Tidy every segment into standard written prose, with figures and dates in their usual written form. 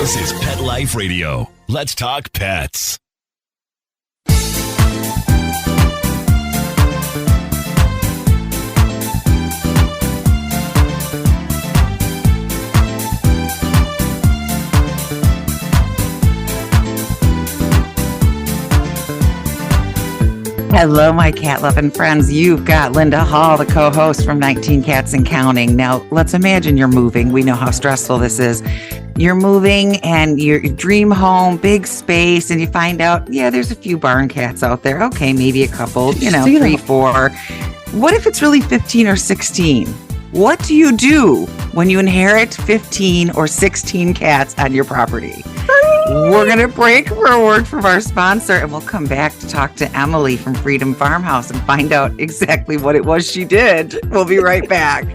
This is Pet Life Radio. Let's talk pets. Hello, my cat-loving friends. You've got Linda Hall, the co-host from 19 Cats and Counting. Now, let's imagine you're moving. We know how stressful this is. You're moving and your dream home, big space, and you find out, there's a few barn cats out there. Okay, maybe a couple, 3, 4. What if it's really 15 or 16? What do you do when you inherit 15 or 16 cats on your property? We're going to break for a word from our sponsor, and we'll come back to talk to Emily from Freedom Farmhouse and find out exactly what it was she did. We'll be right back.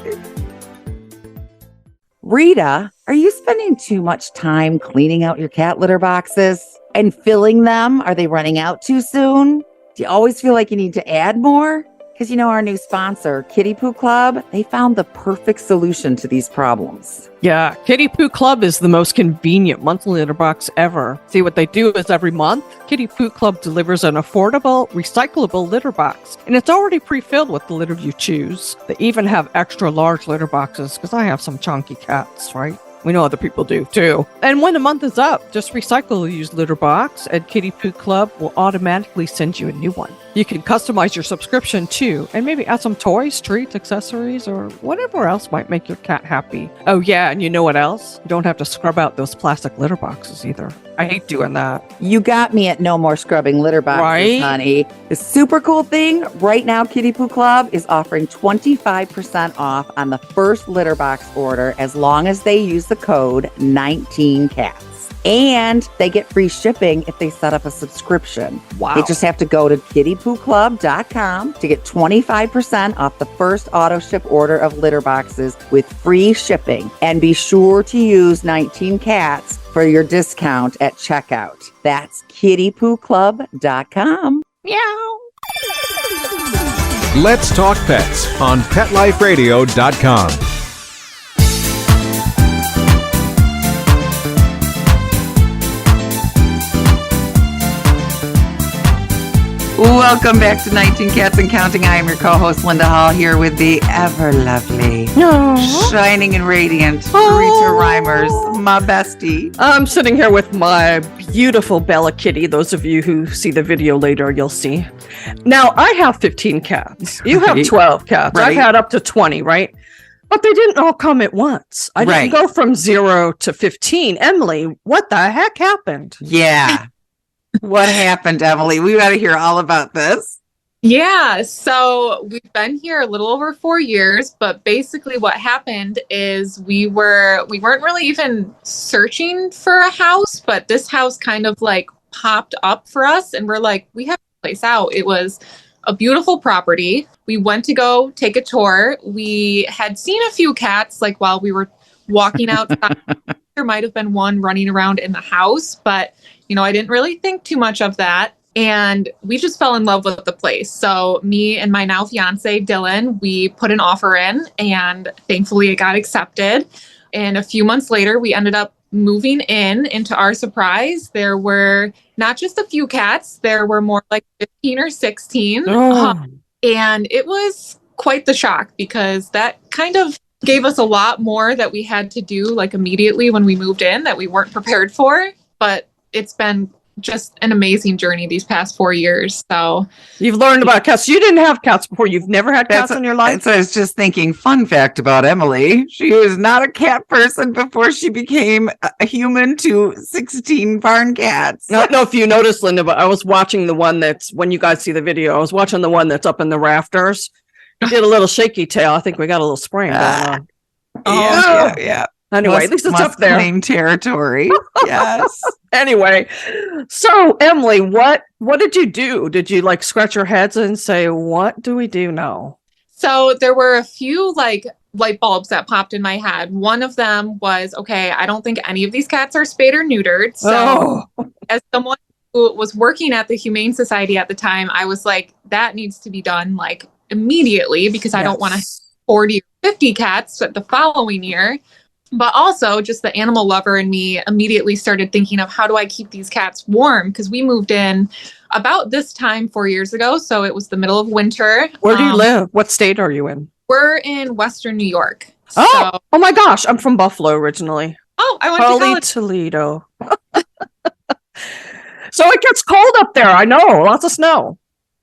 Rita, are you spending too much time cleaning out your cat litter boxes and filling them? Are they running out too soon? Do you always feel like you need to add more? Because our new sponsor, Kitty Poo Club, they found the perfect solution to these problems. Yeah, Kitty Poo Club is the most convenient monthly litter box ever. See, what they do is every month, Kitty Poo Club delivers an affordable, recyclable litter box. And it's already pre-filled with the litter you choose. They even have extra large litter boxes, because I have some chunky cats, right? We know other people do too. And when the month is up, just recycle the used litter box, and Kitty Poo Club will automatically send you a new one. You can customize your subscription too, and maybe add some toys, treats, accessories, or whatever else might make your cat happy. Oh yeah, and you know what else? You don't have to scrub out those plastic litter boxes either. I hate doing that. You got me at no more scrubbing litter boxes, right? Honey. The super cool thing, right now Kitty Poo Club is offering 25% off on the first litter box order as long as they use the code 19cats. And they get free shipping if they set up a subscription. Wow. They just have to go to kittypooclub.com to get 25% off the first auto ship order of litter boxes with free shipping. And be sure to use 19 cats for your discount at checkout. That's kittypooclub.com. Meow. Let's talk pets on PetLifeRadio.com. Welcome back to 19 Cats and Counting. I am your co-host, Linda Hall, here with the ever-lovely, shining and radiant Rita Reimers, my bestie. I'm sitting here with my beautiful Bella Kitty. Those of you who see the video later, you'll see. Now, I have 15 cats. You have 12 cats. Right. I've had up to 20, right? But they didn't all come at once. I didn't go from 0 to 15. Emily, what the heck happened? Yeah. What happened, Emily? We got to hear all about this. Yeah, so we've been here a little over 4 years, but basically what happened is we weren't really even searching for a house, but this house kind of like popped up for us, and we're like, we have to place out. It was a beautiful property. We went to go take a tour. We had seen a few cats like while we were walking outside. There might have been one running around in the house, but I didn't really think too much of that. And we just fell in love with the place. So me and my now fiancé, Dylan, we put an offer in, and thankfully it got accepted. And a few months later, we ended up moving in. And to our surprise, there were not just a few cats, there were more like 15 or 16. And it was quite the shock, because that kind of gave us a lot more that we had to do like immediately when we moved in that we weren't prepared for. But it's been just an amazing journey these past 4 years. So you've learned about cats. You didn't have cats before. You've never had cats in your life. So I was just thinking, fun fact about Emily. She was not a cat person before she became a human to 16 barn cats. I don't know if you noticed, Linda, but I was watching the one that's, when you guys see the video, I was watching the one that's up in the rafters. He did a little shaky tail. I think we got a little spraying going on. Yeah. Anyway, at least it's up there. Claim territory. Yes. Anyway, so Emily, what did you do? Did you like scratch your heads and say, what do we do now? So there were a few like light bulbs that popped in my head. One of them was, okay, I don't think any of these cats are spayed or neutered. So as someone who was working at the Humane Society at the time, I was like, that needs to be done like immediately, because I don't want to 40 or 50 cats the following year. But also, just the animal lover in me immediately started thinking of how do I keep these cats warm? Because we moved in about this time 4 years ago. So it was the middle of winter. Where do you live? What state are you in? We're in Western New York. Oh my gosh. I'm from Buffalo originally. Oh, I went to college. Toledo. So it gets cold up there. I know. Lots of snow.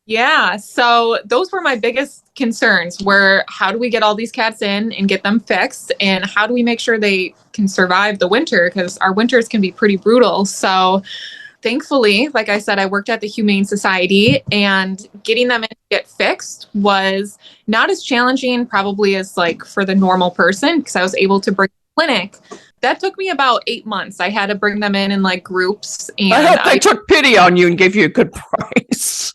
Yeah. So those were my biggest concerns were how do we get all these cats in and get them fixed? And how do we make sure they can survive the winter? Because our winters can be pretty brutal. So thankfully, like I said, I worked at the Humane Society and getting them in to get fixed was not as challenging probably as like for the normal person because I was able to bring the clinic. That took me about 8 months. I had to bring them in like groups. And I hope they took pity on you and gave you a good price.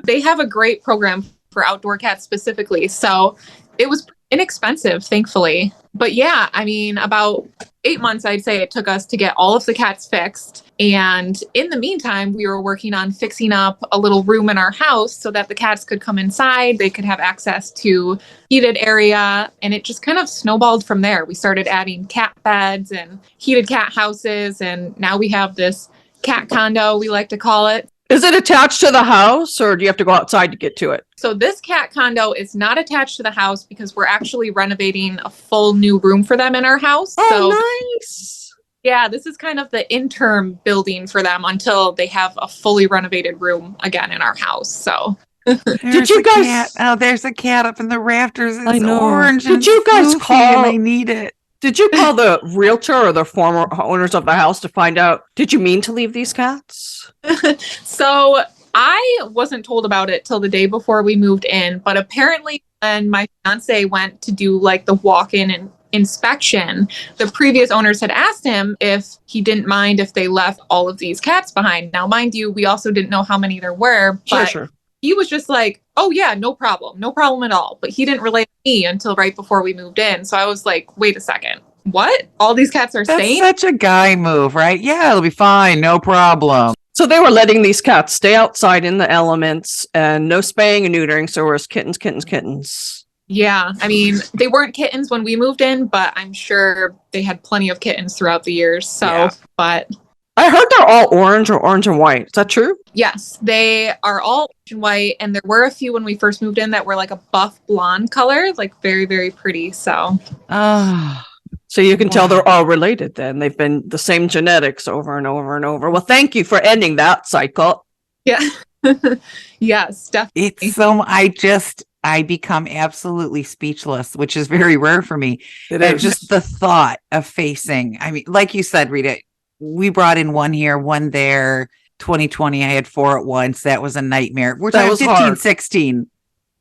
They have a great program for outdoor cats specifically. So it was inexpensive, thankfully. But yeah, I mean, about 8 months, I'd say it took us to get all of the cats fixed. And in the meantime, we were working on fixing up a little room in our house so that the cats could come inside. They could have access to heated area. And it just kind of snowballed from there. We started adding cat beds and heated cat houses. And now we have this cat condo, we like to call it. Is it attached to the house or do you have to go outside to get to it? So this cat condo is not attached to the house because we're actually renovating a full new room for them in our house. Nice. Yeah, this is kind of the interim building for them until they have a fully renovated room again in our house. So Did you guys? Cat. Oh, there's a cat up in the rafters. It's I know. orange. Did you guys call? And I need it. Did you call the realtor or the former owners of the house to find out? Did you mean to leave these cats? So I wasn't told about it till the day before we moved in, but apparently when my fiance went to do like the walk-in and inspection, the previous owners had asked him if he didn't mind if they left all of these cats behind. Now, mind you, we also didn't know how many there were, but Sure. He was just like, oh yeah, no problem at all. But he didn't relate to me until right before we moved in. So I was like, wait a second, what? All these cats are That's sane? such a guy move, right? Yeah, it'll be fine, no problem. So they were letting these cats stay outside in the elements and no spaying and neutering. So it was kittens. Yeah, I mean, they weren't kittens when we moved in, but I'm sure they had plenty of kittens throughout the years. So, Yeah. But I heard they're all orange or orange and white. Is that true? yes, they are all orange and white. And there were a few when we first moved in that were like a buff blonde color, like very, very pretty. So, So you can tell they're all related then. They've been the same genetics over and over and over. Well, thank you for ending that cycle. yeah. Yes, definitely. It's so, I become absolutely speechless, which is very rare for me. It And is. just the thought of facing, I mean, like you said, Rita, we brought in one here, one there. 2020, I had 4 at once. That was a nightmare. We're That talking was 15, hard. 16.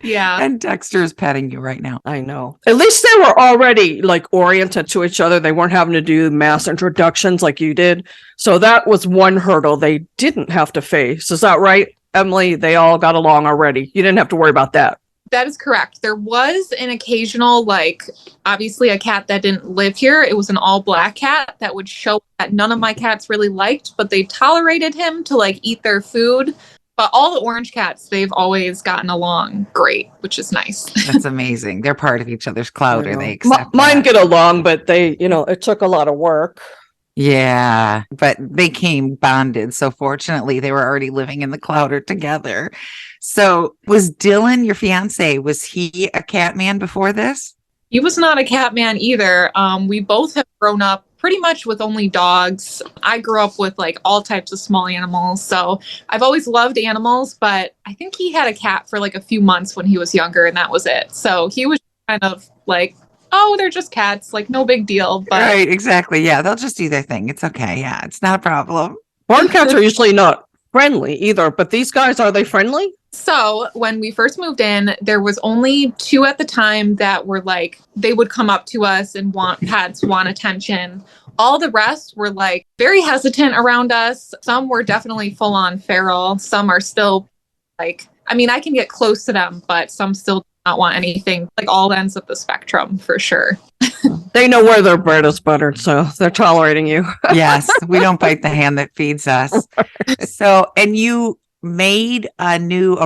Yeah. And Dexter's petting you right now. I know. At least they were already like oriented to each other. They weren't having to do mass introductions like you did. So that was one hurdle they didn't have to face. Is that right, Emily? They all got along already. You didn't have to worry about that. That is correct. There was an occasional, like, obviously a cat that didn't live here. It was an all black cat that would show that none of my cats really liked, but they tolerated him to like eat their food. But all the orange cats, they've always gotten along great, which is nice. That's amazing. They're part of each other's cloud, or they accept Mine that. get along, but they, it took a lot of work. Yeah, but they came bonded. So fortunately, they were already living in the clouder together. So was Dylan, your fiance, was he a cat man before this? He was not a cat man either. We both have grown up pretty much with only dogs. I grew up with like all types of small animals. So I've always loved animals, but I think he had a cat for like a few months when he was younger and that was it. So he was kind of like, oh, they're just cats, like no big deal. But Right, exactly. Yeah, they'll just do their thing. It's okay. Yeah, it's not a problem. Barn cats are usually not friendly either, but these guys, are they friendly? So when we first moved in, there was only 2 at the time that were like, they would come up to us and want pets, want attention. All the rest were like very hesitant around us. Some were definitely full on feral. Some are still like, I mean, I can get close to them, but some still do not want anything, like all ends of the spectrum for sure. They know where their bread is buttered, so they're tolerating you. Yes, we don't bite the hand that feeds us. So, and you made a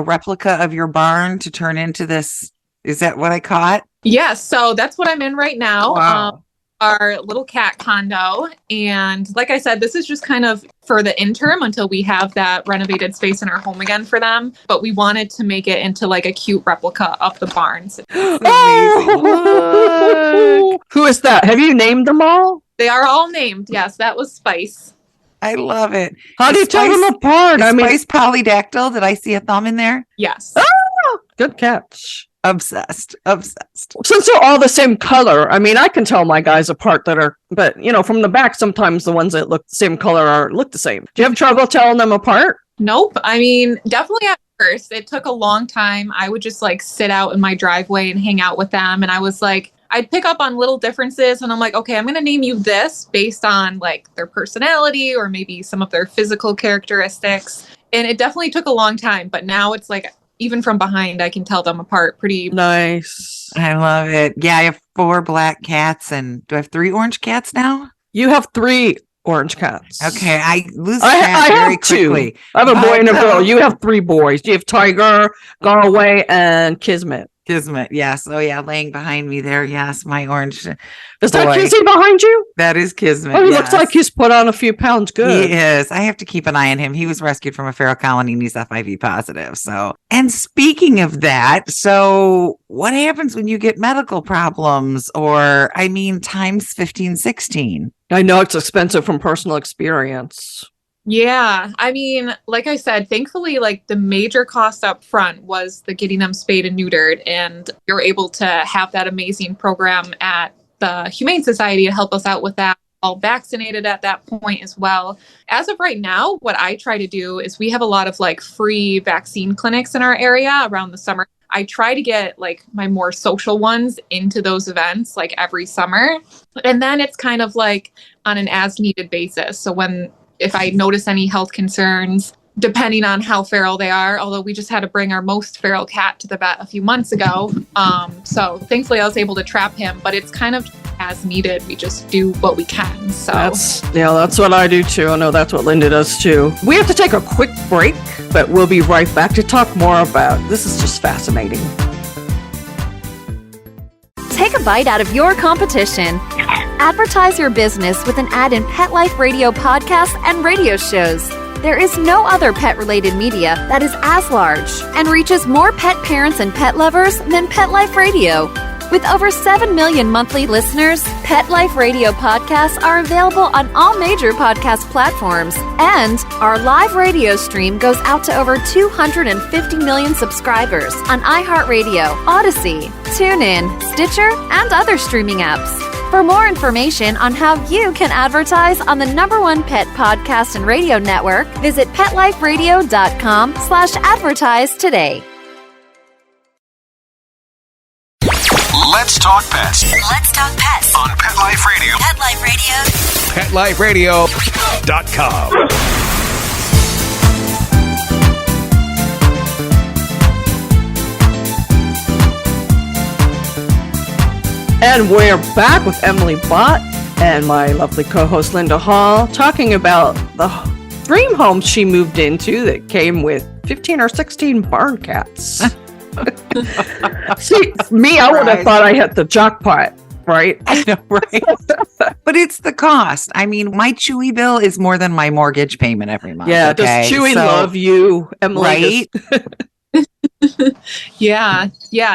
replica of your barn to turn into this. Is that what I caught? Yeah, so that's what I'm in right now. Wow. our little cat condo. And like I said, this is just kind of for the interim until we have that renovated space in our home again for them. But we wanted to make it into like a cute replica of the barns. Oh, who is that? Have you named them all? They are all named. Yes, that was Spice. I love it. How do you tell them apart? Spice polydactyl. Did I see a thumb in there? Yes. Oh, good catch. Obsessed. Since they're all the same color, I mean, I can tell my guys apart but from the back, sometimes the ones that look the same color look the same. Do you have trouble telling them apart? Nope. I mean, definitely at first. It took a long time. I would just like sit out in my driveway and hang out with them. And I was like, I'd pick up on little differences and I'm like, okay, I'm going to name you this based on like their personality or maybe some of their physical characteristics. And it definitely took a long time, but now it's like, even from behind, I can tell them apart pretty nice. I love it. Yeah, I have 4 black cats, and do I have 3 orange cats now? You have 3 orange cats. Okay, I lose track very quickly. 2. I have a boy and a girl. You have 3 boys. You have Tiger, Galway, and Kismet. Kismet, yes. Oh, yeah, laying behind me there. Yes, my orange. Is that Kizzy behind you? That is Kismet. Oh, he looks like he's put on a few pounds. Good. He is. I have to keep an eye on him. He was rescued from a feral colony and he's FIV positive. So, and speaking of that, so what happens when you get medical problems or, times 15, 16? I know it's expensive from personal experience. Yeah. I mean, like I said, thankfully, like the major cost up front was the getting them spayed and neutered. And you're able to have that amazing program at the Humane Society to help us out with that. All vaccinated at that point as well. As of right now, what I try to do is we have a lot of like free vaccine clinics in our area around the summer. I try to get like my more social ones into those events like every summer. And then it's kind of like on an as needed basis. So if I notice any health concerns, depending on how feral they are, although we just had to bring our most feral cat to the vet a few months ago. So thankfully I was able to trap him, but it's kind of as needed. We just do what we can. So that's what I do too. I know that's what Linda does too. We have to take a quick break, but we'll be right back to talk more about this. Is just fascinating. Take a bite out of your competition. Advertise your business with an ad in Pet Life Radio podcasts and radio shows. There is no other pet-related media that is as large and reaches more pet parents and pet lovers than Pet Life Radio. With over 7 million monthly listeners, Pet Life Radio podcasts are available on all major podcast platforms, and our live radio stream goes out to over 250 million subscribers on iHeartRadio, Odyssey, TuneIn, Stitcher, and other streaming apps. For more information on how you can advertise on the #1 pet podcast and radio network, visit PetLifeRadio.com/advertise today. Let's talk pets. Let's talk pets On Pet Life Radio. Pet Life Radio. PetLifeRadio.com. And we're back with Emily Bott and my lovely co-host Linda Hall talking about the dream home she moved into that came with 15 or 16 barn cats. See, me, I would have thought I hit the jackpot, right? I know, right? But it's the cost. I mean, my Chewy bill is more than my mortgage payment every month. Yeah, okay? Does Chewy love you, Emily? Right? Yeah,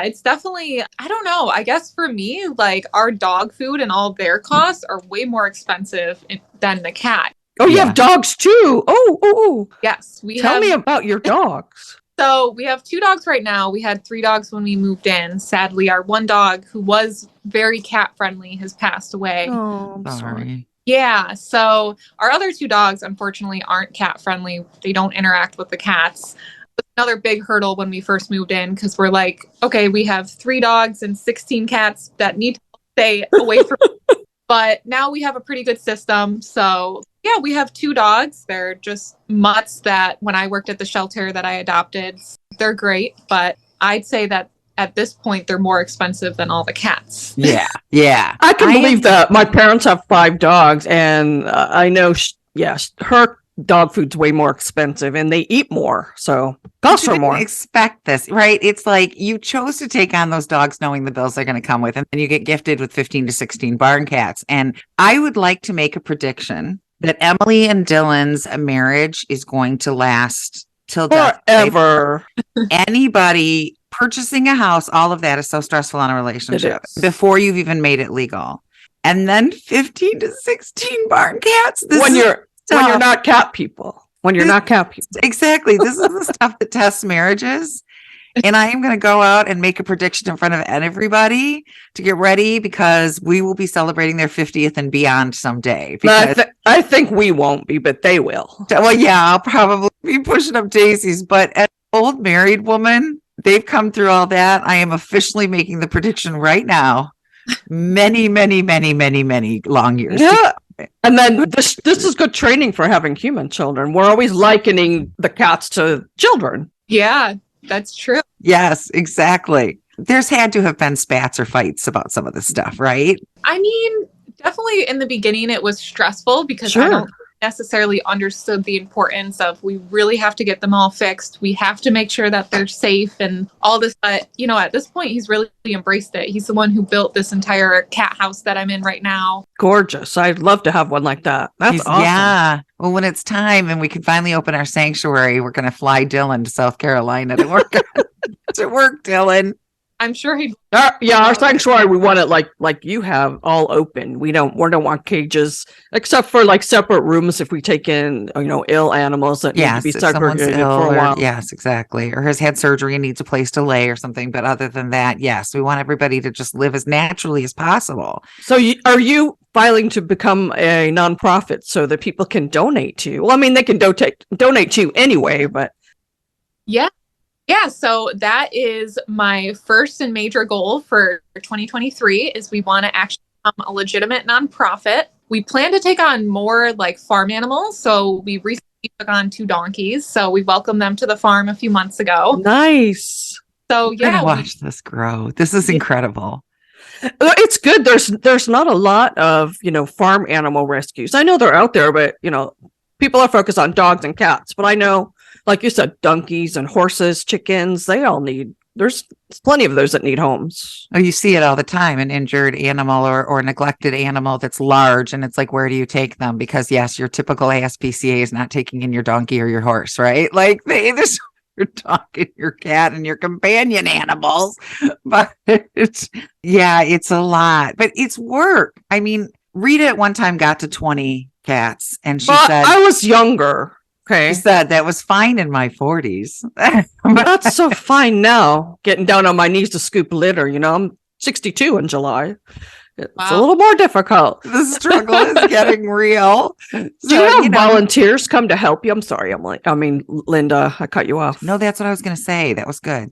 it's definitely, I don't know. I guess for me, like our dog food and all their costs are way more expensive than the cat. Oh, you have dogs too. Oh. Yes, Tell me about your dogs. So we have 2 dogs right now. We had 3 dogs when we moved in. Sadly, our one dog, who was very cat friendly, has passed away. Oh, I'm sorry. Yeah. So our other 2 dogs, unfortunately, aren't cat friendly. They don't interact with the cats. It was another big hurdle when we first moved in because we're like, okay, we have 3 dogs and 16 cats that need to stay away from us. But now we have a pretty good system. So yeah, we have 2 dogs. They're just mutts that when I worked at the shelter that I adopted, they're great. But I'd say that at this point, they're more expensive than all the cats. Yeah. I can believe that. My parents have 5 dogs, and I know, her dog food's way more expensive and they eat more. So costs are more. Expect this, right? It's like you chose to take on those dogs knowing the bills they're going to come with, and then you get gifted with 15 to 16 barn cats. And I would like to make a prediction that Emily and Dylan's marriage is going to last till death. Forever. Anybody purchasing a house, all of that is so stressful on a relationship before you've even made it legal. And then 15 to 16 barn cats. When you're not cat people. When you're not cat people. Exactly. This is the stuff that tests marriages. And I am going to go out and make a prediction in front of everybody to get ready, because we will be celebrating their 50th and beyond someday. I think we won't be, but they will. Well, yeah, I'll probably be pushing up daisies. But as an old married woman, they've come through all that. I am officially making the prediction right now. Many, many, many, many, many long years. Yeah. And then this is good training for having human children. We're always likening the cats to children. Yeah, that's true. Yes, exactly. There's had to have been spats or fights about some of this stuff, right? I mean, definitely in the beginning it was stressful because I don't necessarily understood the importance of, we really have to get them all fixed. We have to make sure that they're safe and all this. But, you know, at this point, he's really embraced it. He's the one who built this entire cat house that I'm in right now. Gorgeous. I'd love to have one like that. That's awesome. Yeah. Well, when it's time and we can finally open our sanctuary, we're going to fly Dylan to South Carolina to work. To work, Dylan. I'm sure he'd. Our sanctuary, we want it like you have, all open. We don't want cages, except for like separate rooms if we take in, ill animals that need to be segregated for a while. Yes, exactly. Or has had surgery and needs a place to lay or something. But other than that, yes, we want everybody to just live as naturally as possible. So are you filing to become a nonprofit so that people can donate to you? Well, I mean, they can donate to you anyway, but. Yeah. Yeah, so that is my first and major goal for 2023 is we want to actually become a legitimate nonprofit. We plan to take on more like farm animals. So we recently took on 2 donkeys. So we welcomed them to the farm a few months ago. Nice. So yeah, watch this grow. This is incredible. It's good. There's not a lot of, farm animal rescues. I know they're out there, but, people are focused on dogs and cats. But I know, like you said, donkeys and horses, chickens, there's plenty of those that need homes. Oh, you see it all the time, an injured animal or neglected animal that's large. And it's like, where do you take them? Because yes, your typical ASPCA is not taking in your donkey or your horse, right? Like there's your dog and your cat and your companion animals. But it's a lot, but it's work. I mean, Rita at one time got to 20 cats and she said, I was younger. Okay. She said that was fine in my 40s. Not so fine now. Getting down on my knees to scoop litter. I'm 62 in July. It's a little more difficult. The struggle is getting real. So, do you have volunteers come to help you? I'm sorry. Linda, I cut you off. No, that's what I was going to say. That was good.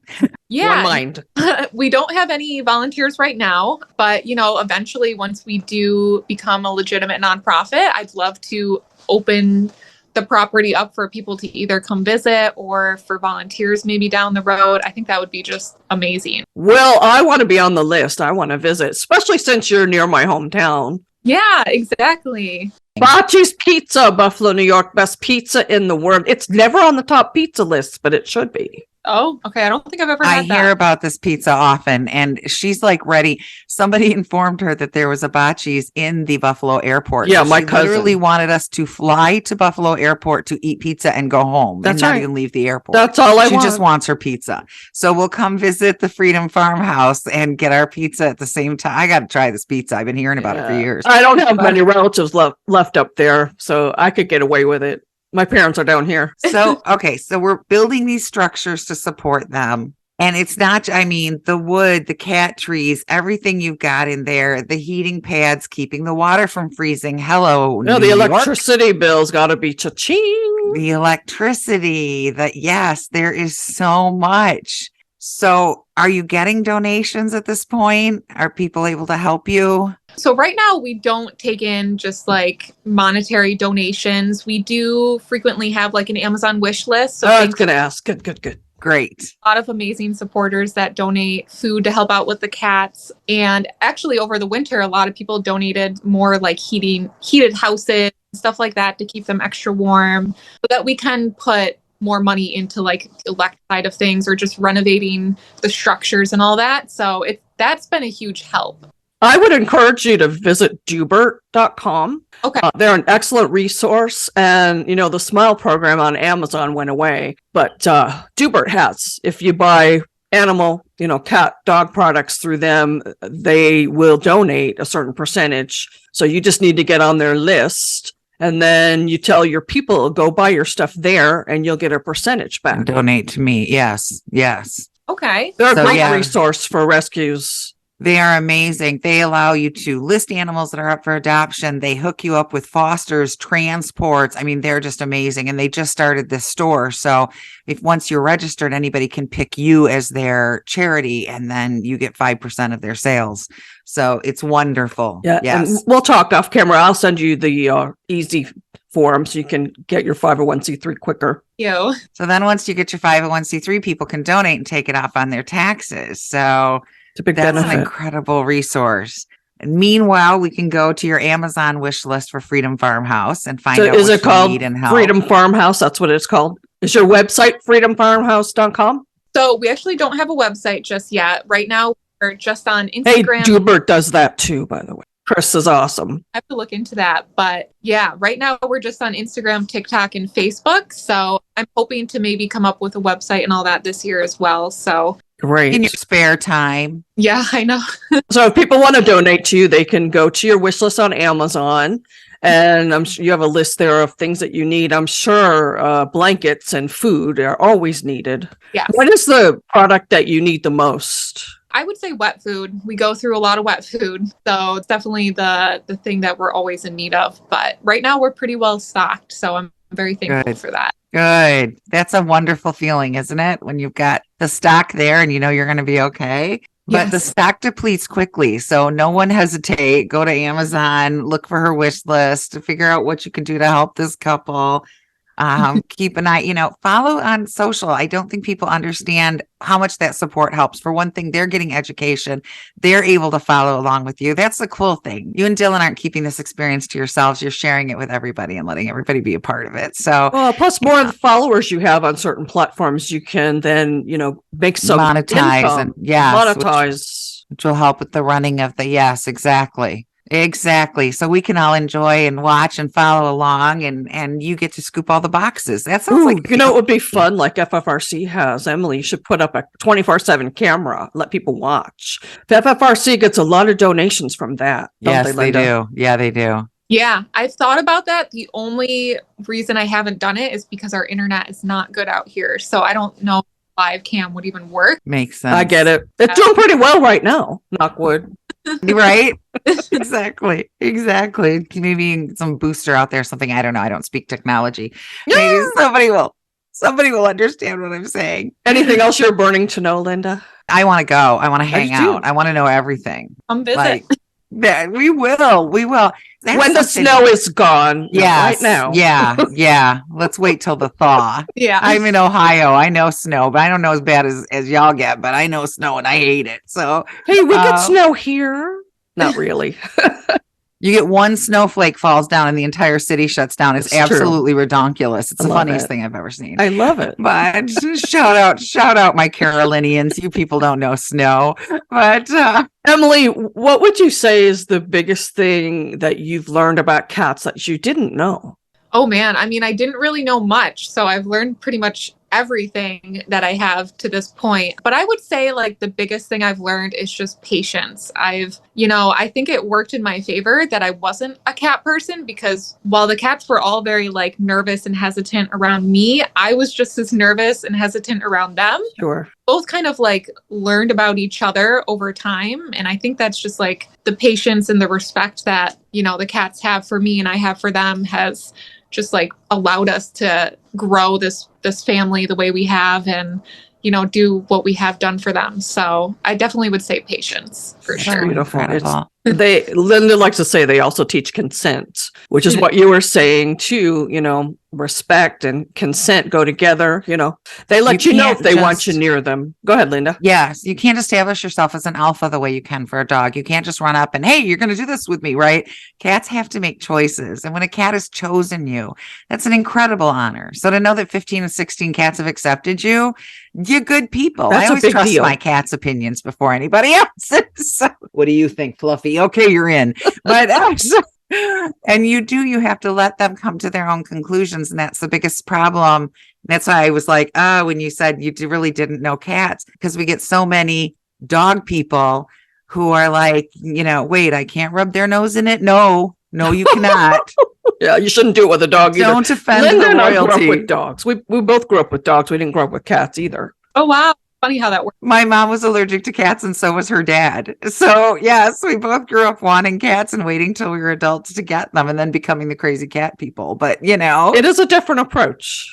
Yeah. Mind. We don't have any volunteers right now, but, eventually once we do become a legitimate nonprofit, I'd love to open the property up for people to either come visit or for volunteers maybe down the road. I think that would be just amazing. Well, I want to be on the list. I want to visit, especially since you're near my hometown. Yeah, exactly. Bocce's Pizza, Buffalo, New York, best pizza in the world. It's never on the top pizza list, but it should be. Oh, okay. I don't think I've ever had that. I hear about this pizza often, and she's like ready. Somebody informed her that there was a Bocce's in the Buffalo airport. Yeah, so my she cousin literally wanted us to fly to Buffalo airport to eat pizza and go home. That's and right. Not even leave the airport. That's all I want. She just wants her pizza. So we'll come visit the Freedom Farmhouse and get our pizza at the same time. I got to try this pizza. I've been hearing about it for years. I don't have many relatives left up there, so I could get away with it. My parents are down here. So we're building these structures to support them. And it's not, the wood, the cat trees, everything you've got in there, the heating pads, keeping the water from freezing. Hello. No, the electricity bill's got to be cha-ching. The electricity, yes, there is so much. So are you getting donations at this point? Are people able to help you? So right now we don't take in just like monetary donations. We do frequently have like an Amazon wish list. So I was going to ask. Good. Great. A lot of amazing supporters that donate food to help out with the cats. And actually over the winter, a lot of people donated more like heated houses, stuff like that to keep them extra warm, so that we can put more money into like the electric side of things or just renovating the structures and all that. So that's been a huge help. I would encourage you to visit dubert.com. Okay. They're an excellent resource. And, the Smile program on Amazon went away. But Dubert has. If you buy animal, cat, dog products through them, they will donate a certain percentage. So you just need to get on their list. And then you tell your people, go buy your stuff there and you'll get a percentage back. Donate to me. Yes. Okay. They're a great resource for rescues. They are amazing. They allow you to list animals that are up for adoption. They hook you up with fosters, transports. I mean, they're just amazing. And they just started this store. So if once you're registered, anybody can pick you as their charity, and then you get 5% of their sales. So it's wonderful. Yeah. Yes. And we'll talk off camera. I'll send you the easy form so you can get your 501c3 quicker. So then once you get your 501c3, people can donate and take it off on their taxes. So it's a big that's benefit. an incredible resource. And meanwhile, we can go to your Amazon wish list for Freedom Farmhouse and find out is what it called you need and help. Freedom Farmhouse? That's what it's called. Is your website freedomfarmhouse.com? So we actually don't have a website just yet. Right now, we're just on Hey, Instagram. Dubert does that too, by the way. Chris is awesome. I have to look into that. But yeah, right now we're just on Instagram, TikTok, and Facebook. So I'm hoping to maybe come up with a website and all that this year as well. So Great. In your spare time. yeah, I know. So if people want to donate to you, they can go to your wish list on Amazon. And I'm sure you have a list there of things that you need. I'm sure blankets and food are always needed. Yes. What is the product that you need the most? I would say wet food. We go through a lot of wet food. So it's definitely the thing that we're always in need of. But right now we're pretty well stocked. So I'm very thankful for that. Good. That's a wonderful feeling, isn't it? When you've got the stock there and you know you're going to be okay. But the stock depletes quickly. So no one hesitate. Go to Amazon, look for her wish list to figure out what you can do to help this couple. Keep an eye, follow on social. I don't think people understand how much that support helps. For one thing, they're getting education. They're able to follow along with you. That's the cool thing. You and Dylan aren't keeping this experience to yourselves. You're sharing it with everybody and letting everybody be a part of it. So, plus more of the followers you have on certain platforms, you can then, make some monetize income. and Monetize. which will help with the running of the, Exactly. So we can all enjoy and watch and follow along and you get to scoop all the boxes. That sounds like, it would be fun. Like FFRC has. Emily, you should put up a 24/7 camera, let people watch. The FFRC gets a lot of donations from that. Yes, they do. Yeah, they do. Yeah, I've thought about that. The only reason I haven't done it is because our internet is not good out here. So I don't know if live cam would even work. Makes sense. I get it. It's doing pretty well right now. Knock wood. Right? Exactly. Maybe some booster out there, something. I don't know. I don't speak technology. Maybe somebody will understand what I'm saying. Anything else you're burning to know, Linda? I want to go. I want to hang out. I want to know everything. Come visit. We will. That's when the snow is gone. Yeah. Right now. Yeah. Let's wait till the thaw. Yeah. I'm in Ohio. I know snow, but I don't know as bad as y'all get, but I know snow and I hate it. So hey, we get snow here. Not really. You get one snowflake falls down and the entire city shuts down. It's absolutely redonkulous. It's the funniest thing I've ever seen. I love it. But shout out my Carolinians. You people don't know snow. But Emily, what would you say is the biggest thing that you've learned about cats that you didn't know? Oh man, I mean, I didn't really know much. So I've learned pretty much everything that I have to this point. But I would say like the biggest thing I've learned is just patience. I think it worked in my favor that I wasn't a cat person, because while the cats were all very like nervous and hesitant around me, I was just as nervous and hesitant around them. Sure. Both kind of like learned about each other over time. And I think that's just like the patience and the respect that, the cats have for me and I have for them has just like allowed us to grow this family the way we have and, do what we have done for them. So I definitely would say patience for sure. Beautiful. Linda likes to say they also teach consent, which is what you were saying too. Respect and consent go together. They let you know if they want you near them. Go ahead, Linda. Yes, you can't establish yourself as an alpha the way you can for a dog. You can't just run up and, hey, you're going to do this with me, right? Cats have to make choices. And when a cat has chosen you, that's an incredible honor. So to know that 15 and 16 cats have accepted you, you're good people. That's I always a big trust deal. my cat's opinions before anybody else's. So, what do you think, Fluffy? Okay, you're in. But and you have to let them come to their own conclusions. And that's the biggest problem. That's why I was like, when you said you really didn't know cats, because we get so many dog people who are like, wait, I can't rub their nose in it. No, you cannot. Yeah, you shouldn't do it with a dog either. Don't offend Linda the and I grew up royalty. with dogs. We both grew up with dogs. We didn't grow up with cats either. Oh, wow. Funny how that works. My mom was allergic to cats and so was her dad. So yes, we both grew up wanting cats and waiting till we were adults to get them and then becoming the crazy cat people. But it is a different approach.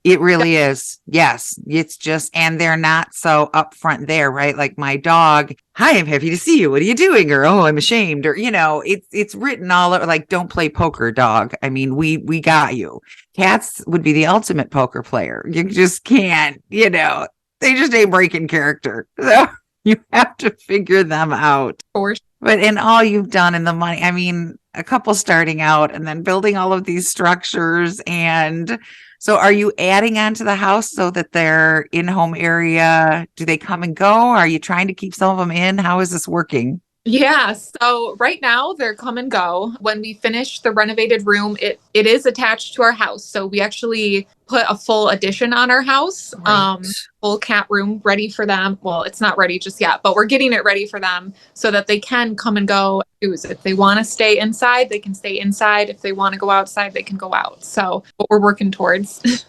It really is. Yes. It's just, and they're not so upfront there, right? Like my dog, hi, I'm happy to see you. What are you doing? Or, oh, I'm ashamed. Or, it's written all over, like, don't play poker, dog. I mean, we got you. Cats would be the ultimate poker player. You just can't, they just ain't breaking character. So you have to figure them out. For sure. But in all you've done in the money, I mean, a couple starting out and then building all of these structures. And so are you adding on to the house so that they're in-home area? Do they come and go? Are you trying to keep some of them in? How is this working? Yeah. So right now they're come and go. When we finish the renovated room, it is attached to our house. So we actually put a full addition on our house, Right. Full cat room ready for them. Well, it's not ready just yet, but we're getting it ready for them so that they can come and go. If they want to stay inside, they can stay inside. If they want to go outside, they can go out. So what we're working towards.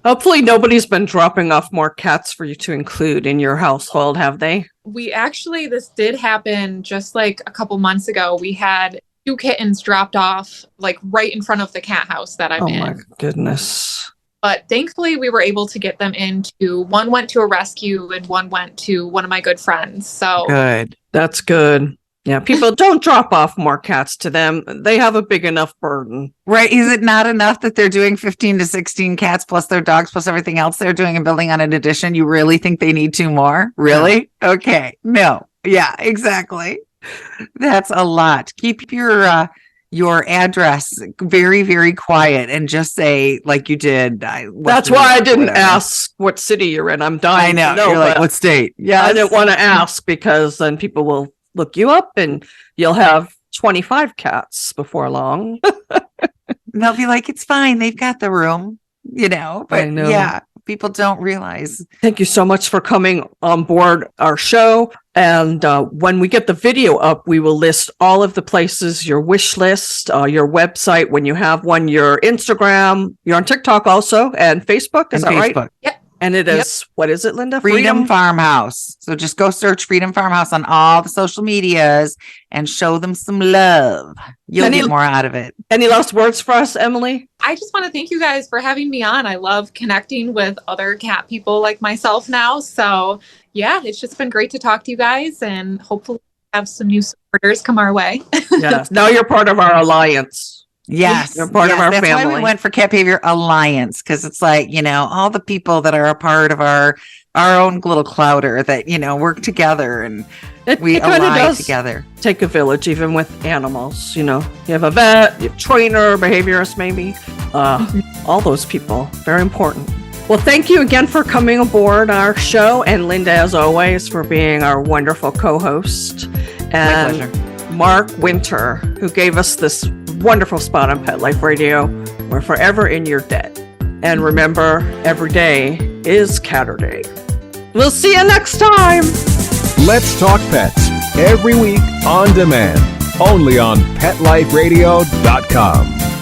Hopefully nobody's been dropping off more cats for you to include in your household, have they? This did happen just like a couple months ago. We had 2 kittens dropped off like right in front of the cat house that I'm in. Oh my goodness. But thankfully we were able to get them one went to a rescue and one went to one of my good friends. So Good. That's good. Yeah, people don't drop off more cats to them. They have a big enough burden. Right. Is it not enough that they're doing 15 to 16 cats plus their dogs plus everything else they're doing and building on an addition? You really think they need 2 more? Really? Yeah. Okay. No. Yeah, exactly. That's a lot. Keep your address very, very quiet and just say, like you did. That's why I didn't ask what city you're in. I'm dying. I know. To know, you're like, what state? Yeah. I didn't want to ask because then people will look you up and you'll have 25 cats before long. They'll be like, it's fine. They've got the room, but I know. Yeah, people don't realize. Thank you so much for coming on board our show. And when we get the video up, we will list all of the places, your wish list, your website, when you have one, your Instagram, you're on TikTok also, and Facebook. Is that Facebook. right? Yep. And it is, what is it, Linda? Freedom Farmhouse. So just go search Freedom Farmhouse on all the social medias and show them some love. You'll get more out of it. Any last words for us, Emily? I just want to thank you guys for having me on. I love connecting with other cat people like myself now. So yeah, it's just been great to talk to you guys and hopefully have some new supporters come our way. Yes. Now you're part of our alliance. Yes. You're part of our that's family. Why we went for Cat Behavior Alliance, because it's like, all the people that are a part of our own little clouder that, work together and we ally together. Take a village, even with animals. You have a vet, you have trainer, behaviorist, maybe. All those people. Very important. Well, thank you again for coming aboard our show. And Linda, as always, for being our wonderful co-host. And my pleasure. Mark Winter, who gave us this wonderful spot on Pet Life Radio. We're forever in your debt. And remember, every day is Catterday. We'll see you next time. Let's Talk Pets, every week on demand, only on PetLifeRadio.com.